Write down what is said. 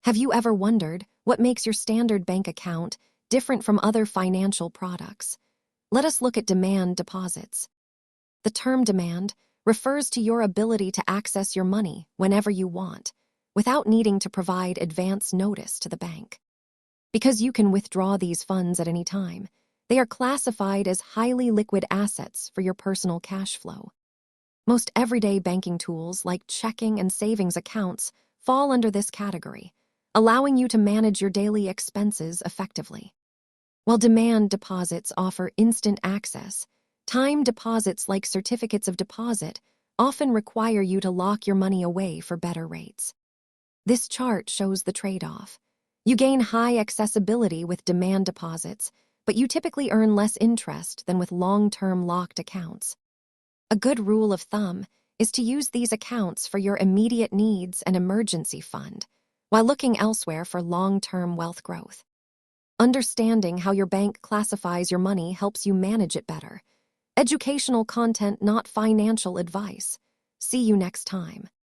Have you ever wondered what makes your standard bank account different from other financial products? Let us look at demand deposits. The term demand refers to your ability to access your money whenever you want, without needing to provide advance notice to the bank. Because you can withdraw these funds at any time, they are classified as highly liquid assets for your personal cash flow. Most everyday banking tools like checking and savings accounts fall under this category, allowing you to manage your daily expenses effectively. While demand deposits offer instant access, time deposits like certificates of deposit often require you to lock your money away for better rates. This chart shows the trade-off. You gain high accessibility with demand deposits, but you typically earn less interest than with long-term locked accounts. A good rule of thumb is to use these accounts for your immediate needs and emergency fund, while looking elsewhere for long-term wealth growth. Understanding how your bank classifies your money helps you manage it better. Educational content, not financial advice. See you next time.